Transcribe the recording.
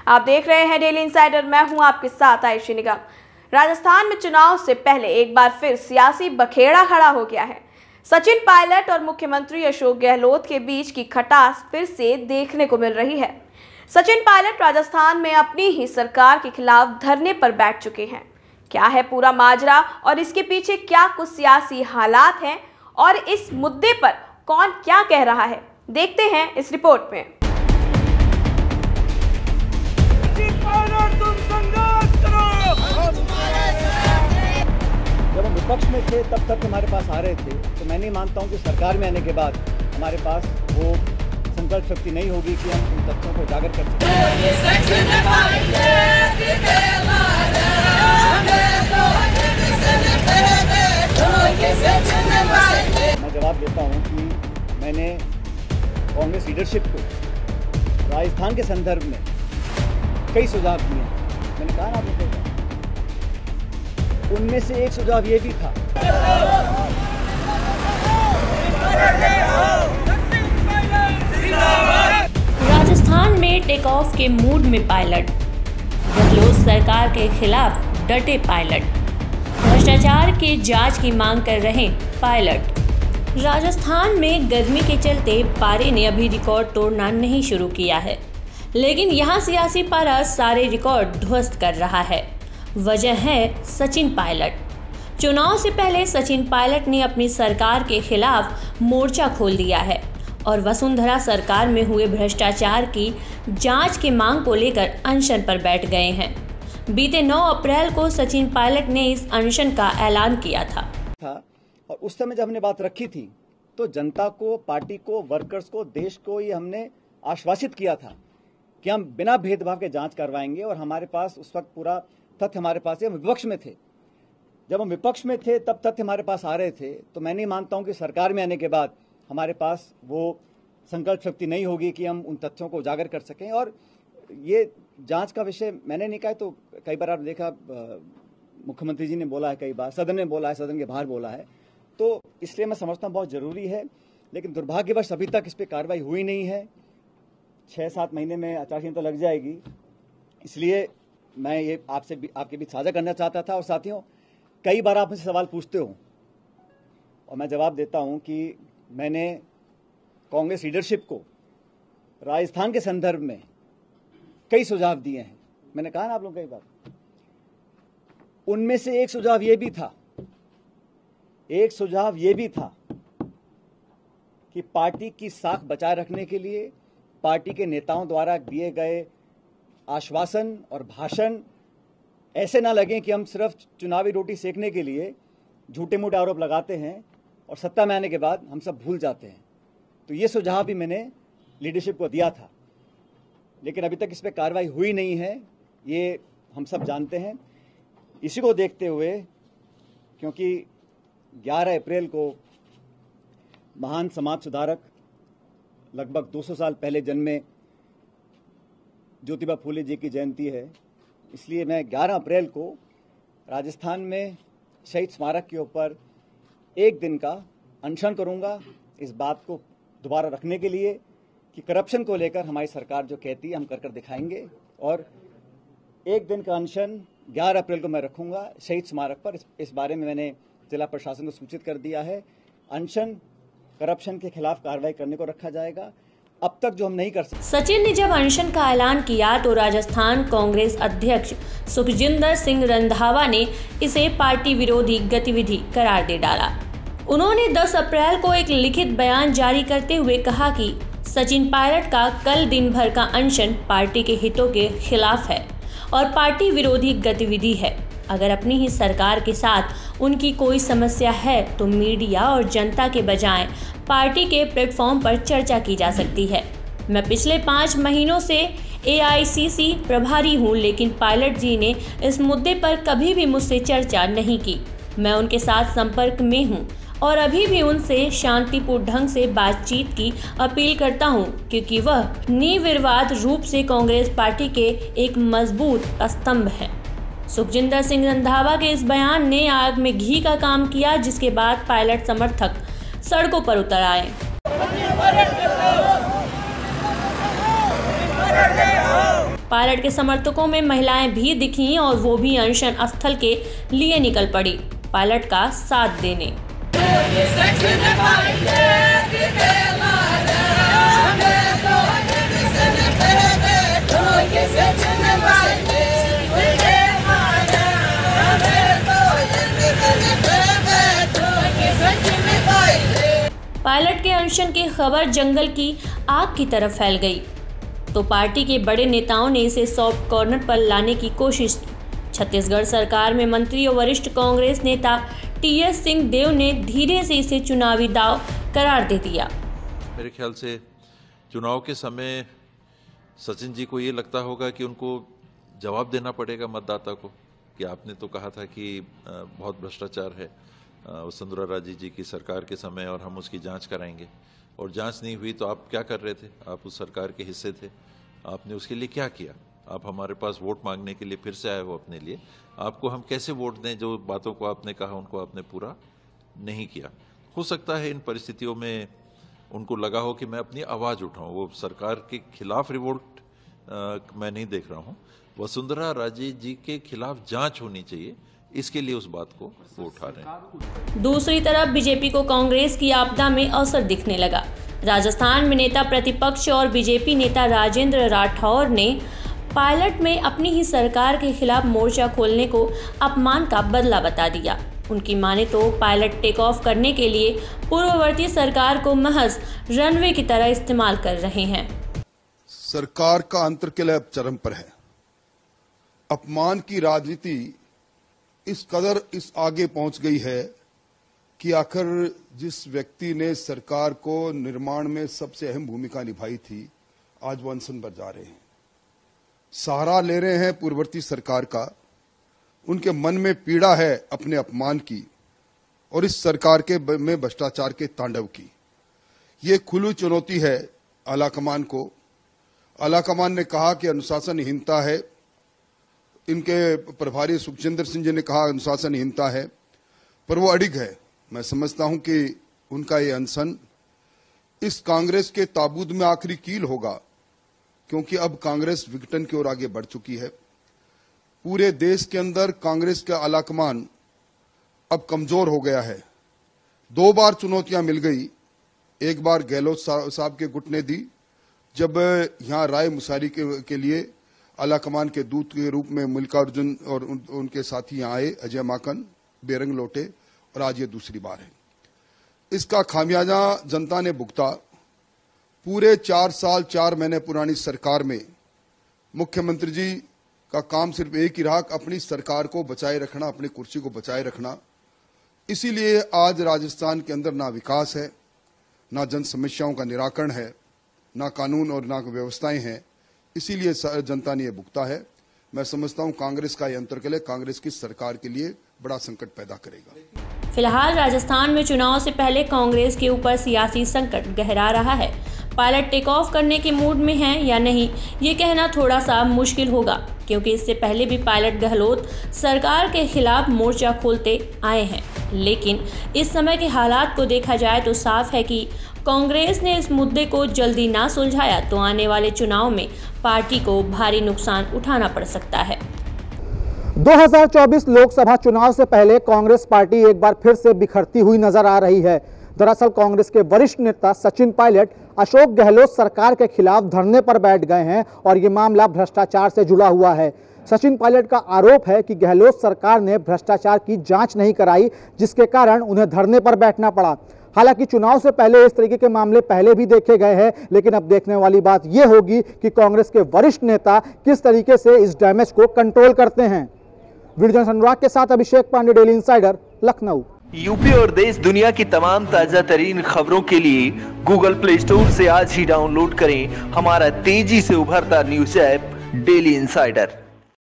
आप देख रहे हैं डेली इंसाइडर। मैं हूं आपके साथ आयुषी निगम। राजस्थान में चुनाव से पहले एक बार फिर सियासी बखेड़ा खड़ा हो गया है। सचिन पायलट और मुख्यमंत्री अशोक गहलोत के बीच की खटास फिर से देखने को मिल रही है। सचिन पायलट राजस्थान में अपनी ही सरकार के खिलाफ धरने पर बैठ चुके हैं। क्या है पूरा माजरा और इसके पीछे क्या कुछ सियासी हालात हैं और इस मुद्दे पर कौन क्या कह रहा है, देखते हैं इस रिपोर्ट में। जब हम विपक्ष में थे तब तक हमारे पास आ रहे थे, तो मैं नहीं मानता हूं कि सरकार में आने के बाद हमारे पास वो संकल्प शक्ति नहीं होगी कि हम उन तथ्यों को उजागर कर सकें। मैं जवाब देता हूं कि मैंने कांग्रेस लीडरशिप को राजस्थान के संदर्भ में कई सुझाव दिए हैं। मैंने कहा ना आपको, उनमें से एक सुझाव ये भी था राजस्थान में टेक ऑफ के मूड में पायलट, गहलोत सरकार के खिलाफ डटे पायलट, भ्रष्टाचार की जांच की मांग कर रहे पायलट। राजस्थान में गर्मी के चलते पारे ने अभी रिकॉर्ड तोड़ना नहीं शुरू किया है, लेकिन यहाँ सियासी पारा सारे रिकॉर्ड ध्वस्त कर रहा है। वजह है सचिन पायलट। चुनाव से पहले सचिन पायलट ने अपनी सरकार के खिलाफ मोर्चा खोल दिया है और वसुंधरा सरकार में हुए भ्रष्टाचार की जांच की मांग को लेकर अनशन पर बैठ गए हैं। बीते 9 अप्रैल को सचिन पायलट ने इस अनशन का ऐलान किया था और उस समय जब हमने बात रखी थी तो जनता को, पार्टी को, वर्कर्स को, देश को ये हमने आश्वासित किया था कि हम बिना भेदभाव के जांच करवाएंगे। और हमारे पास उस वक्त पूरा तथ्य हमारे पास है। हम विपक्ष में थे, जब हम विपक्ष में थे तब तथ्य हमारे पास आ रहे थे, तो मैं नहीं मानता हूं कि सरकार में आने के बाद हमारे पास वो संकल्प शक्ति नहीं होगी कि हम उन तथ्यों को उजागर कर सकें। और ये जांच का विषय मैंने नहीं कहा, तो कई बार आपने देखा मुख्यमंत्री जी ने बोला है, कई बार सदन में बोला है, सदन के बाहर बोला है, तो इसलिए मैं समझता हूँ बहुत ज़रूरी है। लेकिन दुर्भाग्यवश अभी तक इस पर कार्रवाई हुई नहीं है। 6-7 महीने में आचार संहिता लग जाएगी, इसलिए मैं ये आपके बीच साझा करना चाहता था। और साथियों, कई बार आप मुझसे सवाल पूछते हो और मैं जवाब देता हूं कि मैंने कांग्रेस लीडरशिप को राजस्थान के संदर्भ में कई सुझाव दिए हैं। मैंने कहा ना आप लोग कई बार, उनमें से एक सुझाव ये भी था कि पार्टी की साख बचाए रखने के लिए पार्टी के नेताओं द्वारा दिए गए आश्वासन और भाषण ऐसे ना लगें कि हम सिर्फ चुनावी रोटी सेकने के लिए झूठे मूठे आरोप लगाते हैं और सत्ता में आने के बाद हम सब भूल जाते हैं। तो ये सुझाव भी मैंने लीडरशिप को दिया था, लेकिन अभी तक इस पर कार्रवाई हुई नहीं है, ये हम सब जानते हैं। इसी को देखते हुए, क्योंकि 11 अप्रैल को महान समाज सुधारक, लगभग 200 साल पहले जन्मे ज्योतिबा फूले जी की जयंती है, इसलिए मैं 11 अप्रैल को राजस्थान में शहीद स्मारक के ऊपर एक दिन का अनशन करूंगा, इस बात को दोबारा रखने के लिए कि करप्शन को लेकर हमारी सरकार जो कहती है हम कर दिखाएंगे। और एक दिन का अनशन 11 अप्रैल को मैं रखूंगा शहीद स्मारक पर। इस बारे में मैंने जिला प्रशासन को सूचित कर दिया है। अनशन करप्शन के खिलाफ कार्रवाई करने को रखा जाएगा। अब तक जो हम नहीं कर सकते। सचिन ने जब अनशन का ऐलान किया तो राजस्थान कांग्रेस अध्यक्ष सुखजिंदर सिंह रंधावा ने इसे पार्टी विरोधी गतिविधि करार दे डाला। उन्होंने 10 अप्रैल को एक लिखित बयान जारी करते हुए कहा कि सचिन पायलट का कल दिन भर का अनशन पार्टी के हितों के खिलाफ है और पार्टी विरोधी गतिविधि है। अगर अपनी ही सरकार के साथ उनकी कोई समस्या है तो मीडिया और जनता के बजाय पार्टी के प्लेटफॉर्म पर चर्चा की जा सकती है। मैं पिछले 5 महीनों से AICC प्रभारी हूं, लेकिन पायलट जी ने इस मुद्दे पर कभी भी मुझसे चर्चा नहीं की। मैं उनके साथ संपर्क में हूं और अभी भी उनसे शांतिपूर्ण ढंग से बातचीत की अपील करता हूं, क्योंकि वह निर्विवाद रूप से कांग्रेस पार्टी के एक मजबूत स्तंभ है। सुखजिंदर सिंह रंधावा के इस बयान ने आग में घी का काम किया, जिसके बाद पायलट समर्थक सड़कों पर उतर आए। पायलट के समर्थकों में महिलाएं भी दिखीं और वो भी अनशन स्थल के लिए निकल पड़ी पायलट का साथ देने। पायलट के अनशन की खबर जंगल की आग की तरफ फैल गई तो पार्टी के बड़े नेताओं ने इसे सॉफ्ट कॉर्नर पर लाने की कोशिश की। छत्तीसगढ़ सरकार में मंत्री और वरिष्ठ कांग्रेस नेता टीएस सिंहदेव ने धीरे से इसे चुनावी दांव करार दे दिया। मेरे ख्याल से चुनाव के समय सचिन जी को ये लगता होगा कि उनको जवाब देना पड़ेगा मतदाता को कि आपने तो कहा था कि बहुत भ्रष्टाचार है वसुंधरा राजे जी की सरकार के समय और हम उसकी जांच कराएंगे, और जांच नहीं हुई तो आप क्या कर रहे थे? आप उस सरकार के हिस्से थे, आपने उसके लिए क्या किया? आप हमारे पास वोट मांगने के लिए फिर से आए हो अपने लिए, आपको हम कैसे वोट दें? जो बातों को आपने कहा उनको आपने पूरा नहीं किया। हो सकता है इन परिस्थितियों में उनको लगा हो कि मैं अपनी आवाज़ उठाऊं, वो सरकार के खिलाफ रिवोल्ट मैं नहीं देख रहा हूं। वसुंधरा राजे जी के खिलाफ जांच होनी चाहिए, इसके लिए उस बात को वो उठा रहे हैं। दूसरी तरफ बीजेपी को कांग्रेस की आपदा में असर दिखने लगा। राजस्थान में नेता प्रतिपक्ष और बीजेपी नेता राजेंद्र राठौर ने पायलट में अपनी ही सरकार के खिलाफ मोर्चा खोलने को अपमान का बदला बता दिया। उनकी माने तो पायलट टेक ऑफ करने के लिए पूर्ववर्ती सरकार को महज रनवे की तरह इस्तेमाल कर रहे हैं। सरकार का अंतर्कलह अब चरम पर है। अपमान की राजनीति इस कदर इस आगे पहुंच गई है कि आखिर जिस व्यक्ति ने सरकार को निर्माण में सबसे अहम भूमिका निभाई थी, आज वो अनशन पर जा रहे हैं, सहारा ले रहे हैं पूर्ववर्ती सरकार का। उनके मन में पीड़ा है अपने अपमान की और इस सरकार के में भ्रष्टाचार के तांडव की। ये खुली चुनौती है आलाकमान को। आलाकमान ने कहा कि अनुशासनहीनता है, इनके प्रभारी सुखजिंदर सिंह जी ने कहा अनुशासनहीनता है, पर वो अडिग है। मैं समझता हूं कि उनका ये अनशन इस कांग्रेस के ताबूत में आखिरी कील होगा, क्योंकि अब कांग्रेस विघटन की ओर आगे बढ़ चुकी है। पूरे देश के अंदर कांग्रेस का आलाकमान अब कमजोर हो गया है। 2 बार चुनौतियां मिल गई। एक बार गहलोत साहब के गुट ने दी, जब यहां राय मुसारी के लिए आलाकमान के दूत के रूप में मल्लिकार्जुन और उनके साथी यहां आए, अजय माकन, बेरंग लोटे, और आज ये दूसरी बार है। इसका खामियाजा जनता ने भुगता। पूरे 4 साल 4 महीने पुरानी सरकार में मुख्यमंत्री जी का काम सिर्फ एक ही रहा, अपनी सरकार को बचाए रखना, अपनी कुर्सी को बचाए रखना। इसीलिए आज राजस्थान के अंदर ना विकास है, ना जन समस्याओं का निराकरण है, ना कानून और ना व्यवस्थाएं हैं। इसीलिए जनता ने यह भुगता है। मैं समझता हूं कांग्रेस का यह अंतर्कलह कांग्रेस की सरकार के लिए बड़ा संकट पैदा करेगा। फिलहाल राजस्थान में चुनाव से पहले कांग्रेस के ऊपर सियासी संकट गहरा रहा है। पायलट टेक ऑफ करने के मूड में हैं या नहीं, ये कहना थोड़ा सा मुश्किल होगा, क्योंकि इससे पहले भी पायलट गहलोत सरकार के खिलाफ मोर्चा खोलते आए हैं। लेकिन इस समय के हालात को देखा जाए तो साफ है कि कांग्रेस ने इस मुद्दे को जल्दी ना सुलझाया तो आने वाले चुनाव में पार्टी को भारी नुकसान उठाना पड़ सकता है। 2024 लोकसभा चुनाव से पहले कांग्रेस पार्टी एक बार फिर से बिखरती हुई नजर आ रही है। दरअसल कांग्रेस के वरिष्ठ नेता सचिन पायलट अशोक गहलोत सरकार के खिलाफ धरने पर बैठ गए हैं और ये मामला भ्रष्टाचार से जुड़ा हुआ है। सचिन पायलट का आरोप है कि गहलोत सरकार ने भ्रष्टाचार की जांच नहीं कराई, जिसके कारण उन्हें धरने पर बैठना पड़ा। हालांकि चुनाव से पहले इस तरीके के मामले पहले भी देखे गए हैं, लेकिन अब देखने वाली बात यह होगी कि कांग्रेस के वरिष्ठ नेता किस तरीके से इस डैमेज को कंट्रोल करते हैं। वीडियो अनुराग के साथ Abhishek Pandey, daily insider, Lucknow. UP और देश दुनिया की तमाम ताजा तरीन खबरों के लिए गूगल प्ले स्टोर से आज ही डाउनलोड करें हमारा तेजी से उभरता न्यूज ऐप डेली इंसाइडर।